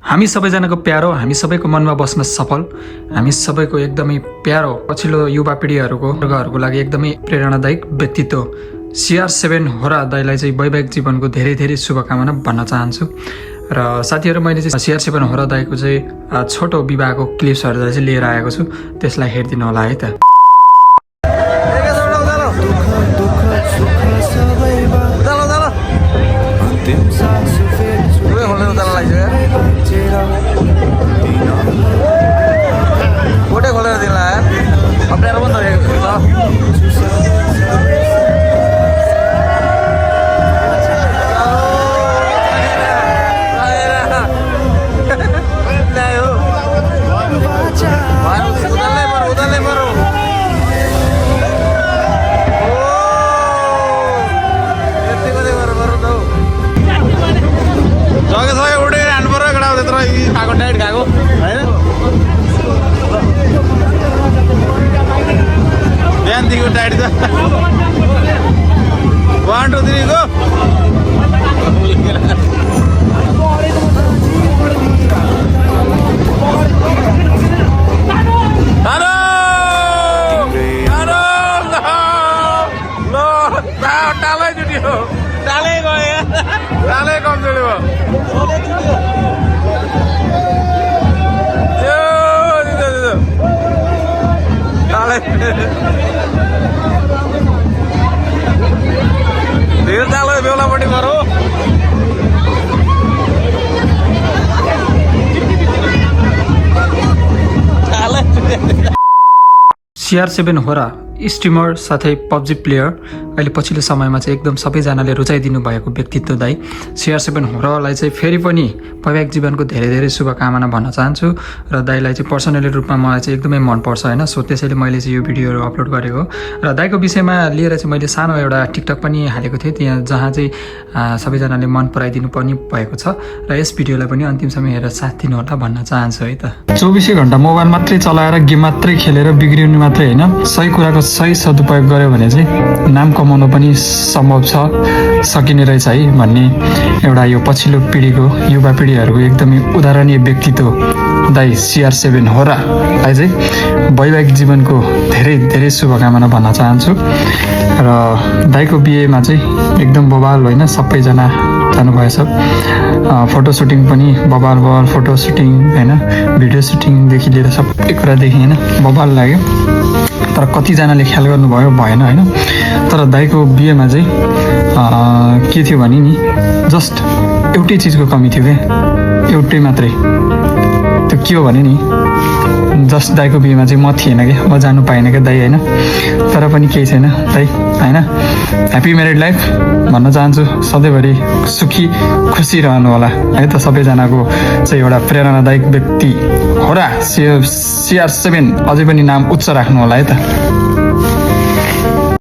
हामी सबैजनाको प्यारो, हामी सबैको मनमा बस्न सफल, हामी सबैको एकदमै प्यारो पछिल्लो युवा पिँढीहरूको वर्गहरूको लागि एकदमै प्रेरणादायक व्यक्तित्व CR7 होरा दाइलाई चाहिँ वैवाहिक जीवनको धेरै धेरै शुभकामना भन्न चाहन्छु। र साथीहरू, मैले चाहिँ CR7 होरा दाइको चाहिँ छोटो विवाहको क्लिप्सहरू चाहिँ लिएर आएको छु, त्यसलाई हेरिदिनु होला है त। गोटे खोलेर दिला अप्ठ्यारो पनि नरहेको बिहानदेखि टाइट छ 1 2 3 गो टालै जुट्यो टालै गयो टालै कमजोरी भयो तालो बेहुलापट्टि गरौ CR7 होरा स्ट्रिमर साथै पब्जी प्लेयर, अहिले पछिल्लो समयमा चाहिँ एकदम सबैजनाले रुचाइदिनु भएको व्यक्तित्व दाइ CR7 होरालाई चाहिँ फेरि पनि वैवाहिक जीवनको धेरै धेरै शुभकामना भन्न चाहन्छु। र दाइलाई चाहिँ पर्सनली रूपमा मलाई चाहिँ एकदमै मनपर्छ होइन, सो त्यसैले मैले चाहिँ यो भिडियोहरू अपलोड गरेको। र दाइको विषयमा लिएर चाहिँ मैले सानो एउटा टिकटक पनि हालेको थिएँ, त्यहाँ जहाँ चाहिँ सबैजनाले मन पराइदिनु पनि भएको छ। र यस भिडियोलाई पनि अन्तिमसम्म हेरेर साथ दिनु होला भन्न चाहन्छु है त। 24 घण्टा मोबाइल मात्रै चलाएर गेम मात्रै खेलेर बिग्रिनु मात्रै होइन, सही कुराको सही सदुपयोग गर्यो भने चाहिँ नाम कमाउनु पनि सम्भव छ, सकिने रहेछ है भन्ने एउटा यो पछिल्लो पिँढीको युवा पिँढीहरूको एकदमै उदाहरणीय व्यक्तित्व दाइ CR7 होरालाई चाहिँ वैवाहिक जीवनको धेरै धेरै शुभकामना भन्न चाहन्छु। र दाइको बिहेमा चाहिँ एकदम बवाल होइन, सबैजना जानुभएछ, फोटो सुटिङ पनि बवाल फोटो सुटिङ होइन, भिडियो सुटिङदेखि लिएर सबै कुरादेखि होइन बवाल लाग्यो। तर कतिजनाले ख्याल गर्नुभयो भएन होइन। तर दाइको बिहेमा चाहिँ के थियो भने नि जस्ट एउटै चिजको कमी थियो क्या, एउटै मात्रै। त्यो के हो भने नि जस्ट दाइको बिहेमा चाहिँ म थिएन क्या, म जानु पाएन क्या दाइ होइन। तर पनि केही छैन दाइ होइन, ह्याप्पी म्यारिड लाइफ भन्न चाहन्छु। सधैँभरि सुखी खुसी रहनु होला है त। सबैजनाको चाहिँ एउटा प्रेरणादायक व्यक्ति होरा CR7 अझै पनि नाम उच्च राख्नु होला है त।